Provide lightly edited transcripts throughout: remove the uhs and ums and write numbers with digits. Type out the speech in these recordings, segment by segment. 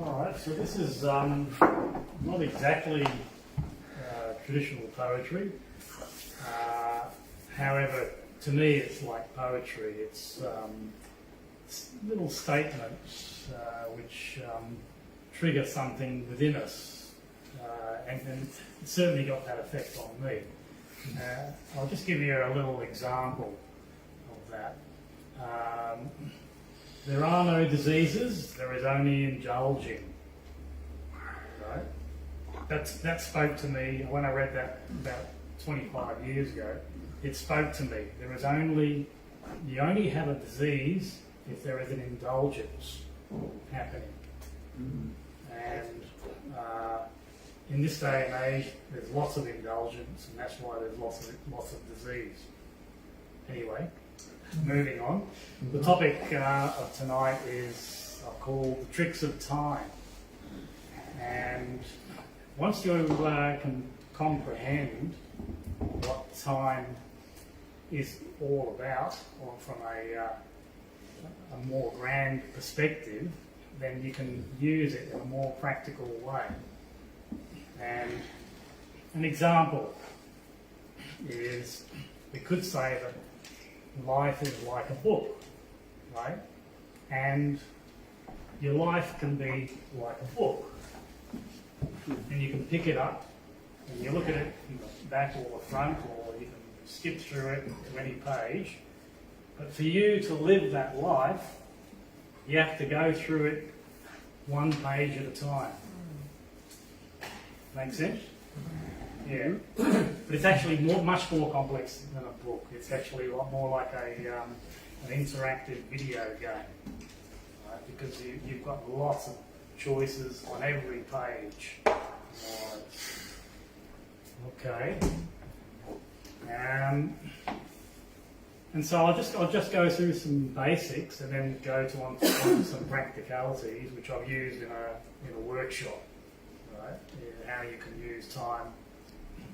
Alright, so this is not exactly traditional poetry. However, to me it's like poetry. It's little statements which trigger something within us, and it certainly got that effect on me. I'll just give you a little example of that. There are no diseases, there is only indulging. Right? That spoke to me when I read that about 25 years ago. It spoke to me. You only have a disease if there is an indulgence happening. And in this day and age, there's lots of indulgence, and that's why there's lots of disease. Anyway, moving on. The topic of tonight is called the tricks of time. And once you can comprehend what time is all about, or from a more grand perspective, then you can use it in a more practical way. And an example is, we could say that life is like a book, right? And your life can be like a book. And you can pick it up and you look at it from the back or the front, or you can skip through it to any page. But for you to live that life, you have to go through it one page at a time. Make sense? Yeah. But it's actually much more complex than a book. It's actually a lot more like an interactive video game, right? Because you've got lots of choices on every page. Right. Okay. And so I'll just go through some basics and then go on to some practicalities which I've used in a workshop, right? How you can use time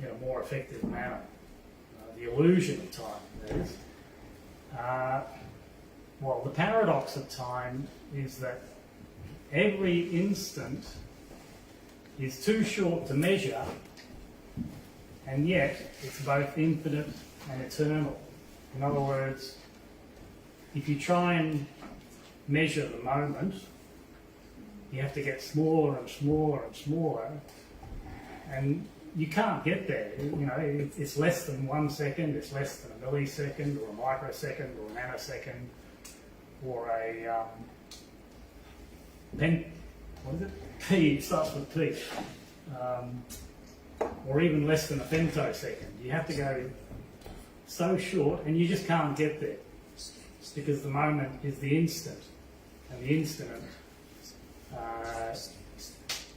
in a more effective manner. The illusion of time, that is. Well, the paradox of time is that every instant is too short to measure, and yet it's both infinite and eternal. In other words, if you try and measure the moment, you have to get smaller and smaller and smaller, and you can't get there. You know, it's less than 1 second, it's less than a millisecond, or a microsecond, or a nanosecond, or a what is it? P, it starts with P. Or even less than a femtosecond. You have to go so short, and you just can't get there, because the moment is the instant, and the instant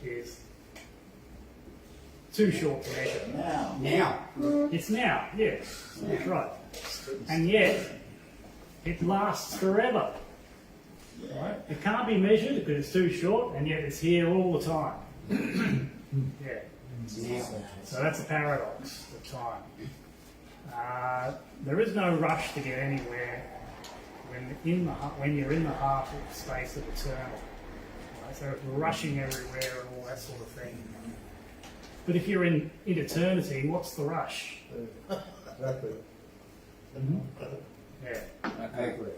is too short to measure. Now. It's now, yes, that's right. And yet, it lasts forever. Right? It can't be measured because it's too short, and yet it's here all the time. Yeah. So that's a paradox of time. There is no rush to get anywhere when you're in the heart of the space of eternal. Right? So if you're rushing everywhere and all that sort of thing. But if you're in eternity, what's the rush? Exactly. Yeah. Exactly.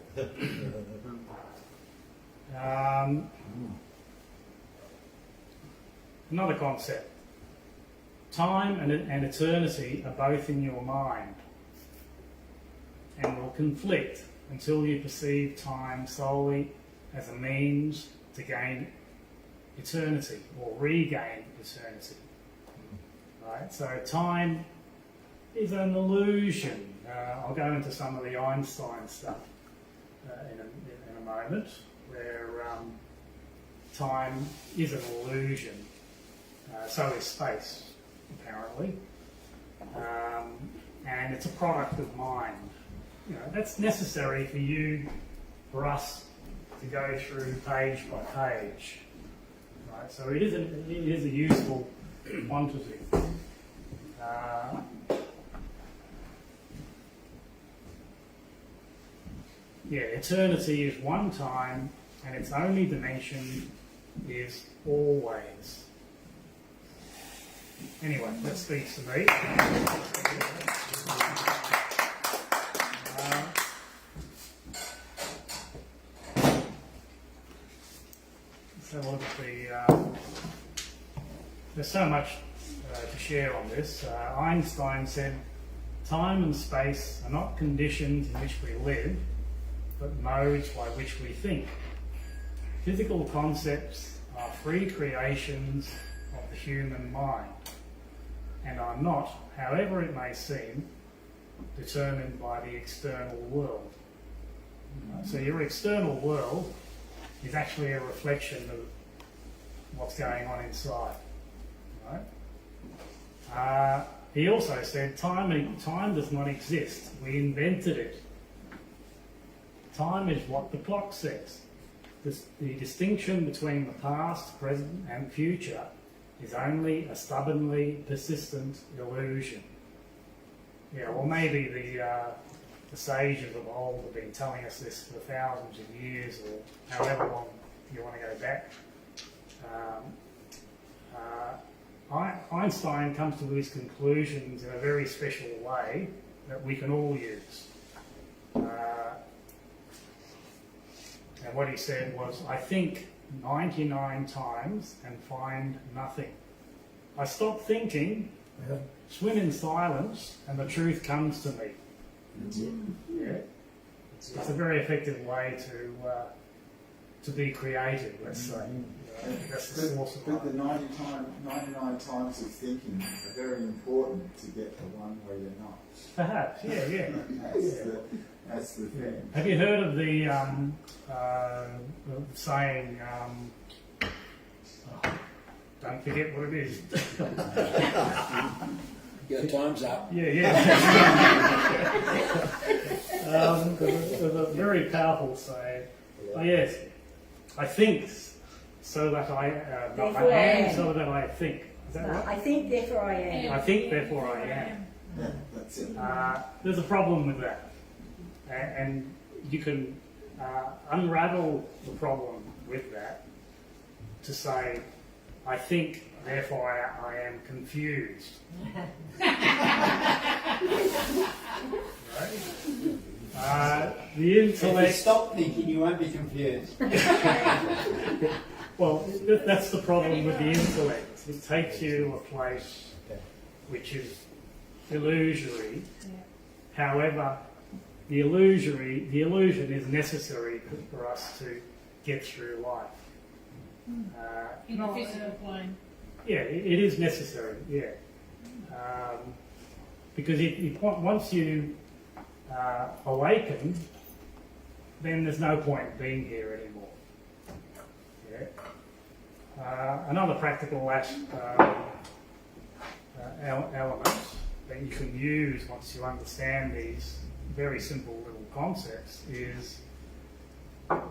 Another concept. Time and eternity are both in your mind and will conflict until you perceive time solely as a means to gain eternity or regain eternity. Right? So time is an illusion. I'll go into some of the Einstein stuff in a moment, where time is an illusion. So is space, apparently. And it's a product of mind. You know, that's necessary for us to go through page by page. Right? So it is a useful quantity. Eternity is one time, and its only dimension is always. Anyway, that speaks to me. So look at there's so much to share on this. Einstein said, time and space are not conditions in which we live, but modes by which we think. Physical concepts are free creations of the human mind and are not, however it may seem, determined by the external world. So your external world is actually a reflection of what's going on inside. Right? He also said time does not exist. We invented it. Time is what the clock says. The distinction between the past, present and future is only a stubbornly persistent illusion. Yeah, well maybe the sages of old have been telling us this for thousands of years or however long you want to go back. Einstein comes to his conclusions in a very special way that we can all use. And what he said was, I think 99 times and find nothing. I stop thinking, swim in silence, and the truth comes to me. That's it. Yeah. It's a very effective way to be creative, let's say. That's the source of But the 99 times of thinking are very important to get the one where you're not. Perhaps, yeah. That's the thing. Have you heard of the saying, don't forget what it is? Your time's up. Yeah. There's a very powerful saying. Oh yes, I think so that I am so that I think. Is that right? I think, therefore I am. I think, therefore I am. Yeah, that's it. There's a problem with that, and you can unravel the problem with that to say, I think, therefore I am confused. Right? The intellect. If you stop thinking, you won't be confused. Well, that's the problem with the intellect. It takes you to a place which is illusory. However, the illusion is necessary for us to get through life. In the physical plane. Yeah, it is necessary. Yeah, because once you awaken, then there's no point being here anymore. Yeah. Another practical element that you can use once you understand these very simple little concepts is well,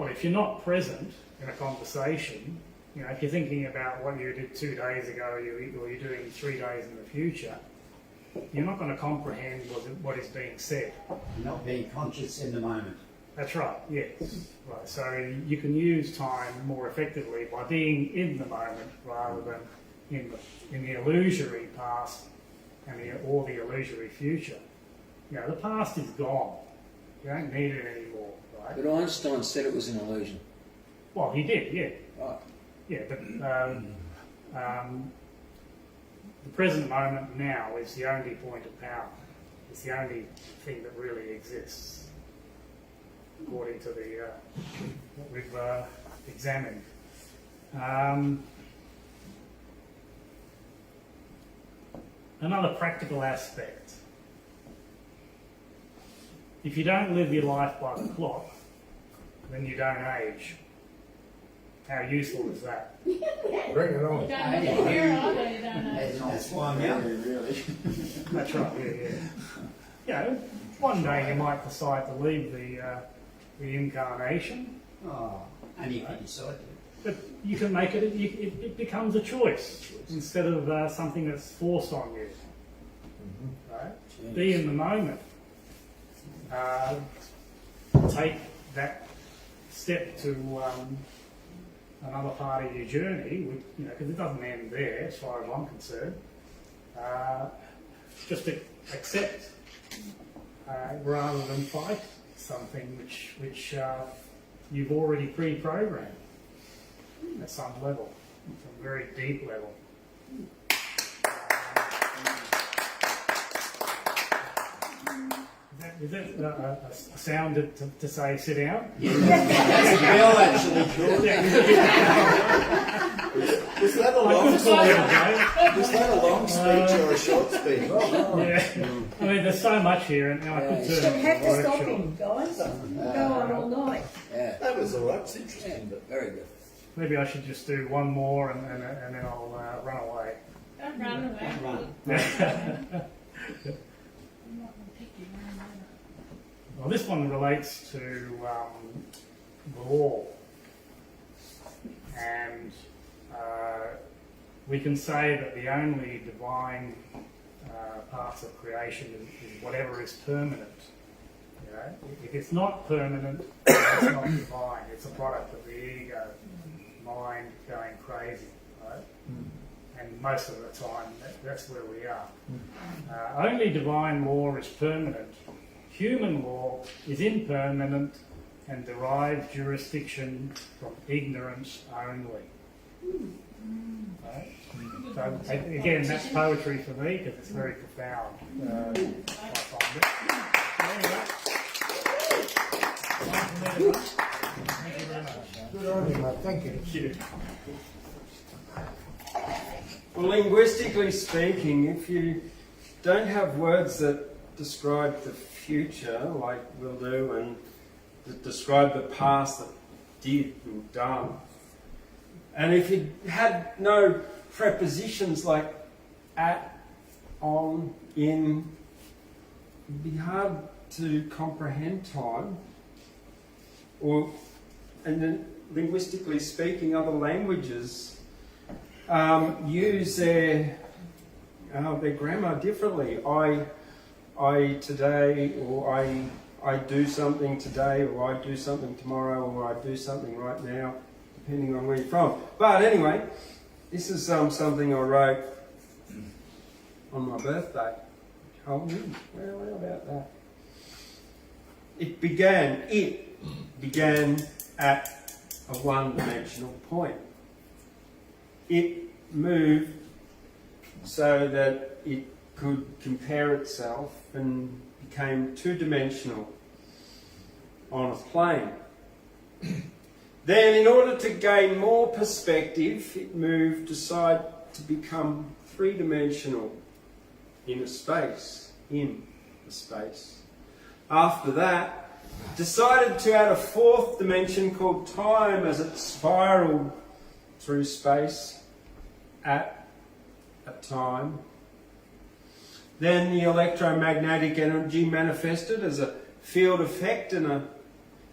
if you're not present in a conversation, you know, if you're thinking about what you did 2 days ago or you're doing 3 days in the future, you're not going to comprehend what is being said. You're not being conscious in the moment. That's right, yes. Right. So you can use time more effectively by being in the moment rather than in the illusory past or the illusory future. You know, the past is gone. You don't need it anymore, right? But Einstein said it was an illusion. Well, he did, yeah. Right. Yeah, but the present moment now is the only point of power. It's the only thing that really exists, according to what we've examined. Another practical aspect. If you don't live your life by the clock, then you don't age. How useful is that? Bring it on. You don't live here, I know you don't know. That's why I'm young. Really. That's right, yeah. You know, one day you might decide to leave the incarnation, And you can decide to. but you can make it becomes a choice instead of something that's forced on you. Right? Be in the moment. take that step to another part of your journey, because it doesn't end there as far as I'm concerned, just to accept rather than fight something which you've already pre-programmed at some level, some very deep level. Is that a sound to say sit down? Bill actually called it. Was that a long speech or a short speech? Yeah. I mean, there's so much here, and I could You turn have the to stop workshop. him, guys. Go on all night. Yeah, That was all right. It's interesting, but very good. Maybe I should just do one more and then I'll run away. Don't run away. Run. I'm not going to pick you around either. Well, this one relates to the law, and we can say that the only divine parts of creation is whatever is permanent. You know, if it's not permanent, it's not divine. It's a product of the ego, mind going crazy, right? And most of the time, that's where we are. Only divine law is permanent. Human law is impermanent and derives jurisdiction from ignorance only. Right? So, again, that's poetry for me because it's very profound. I find it. Anyway. Thank you very much. Good on you, mate. Thank you. Thank you. Well, linguistically speaking, if you don't have words that describe the future, like we'll do, and that describe the past that did or done, and if you had no prepositions like at, on, in, it'd be hard to comprehend time. And then linguistically speaking, other languages use their grammar differently. I today, or I do something today, or I do something tomorrow, or I do something right now, depending on where you're from. But anyway, this is something I wrote on my birthday. Well, about that. It began at a one-dimensional point. It moved so that it could compare itself and became two-dimensional on a plane. Then, in order to gain more perspective, it moved aside to become three-dimensional in a space. After that, decided to add a fourth dimension called time as it spiraled through space at a time. Then the electromagnetic energy manifested as a field effect, and a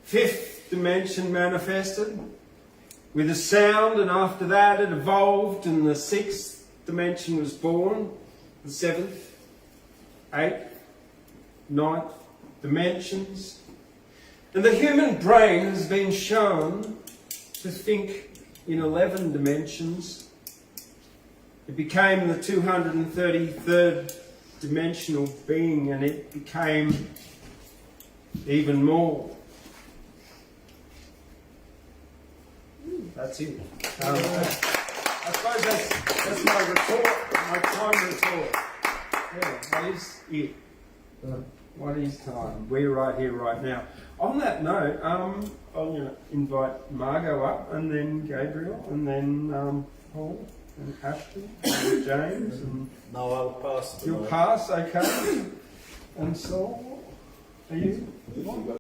fifth dimension manifested with a sound, and after that it evolved and the sixth dimension was born, the seventh, eighth, ninth dimensions. And the human brain has been shown to think in 11 dimensions. It became the 233rd dimensional being, and it became even more. That's it. I suppose that's my retort, my time retort. Yeah, that is it. What is time? We're right here, right now. On that note, I'm going to invite Margot up, and then Gabriel, and then Paul, and Ashton, and James, and no, I'll pass. you'll pass, okay? And so, are you?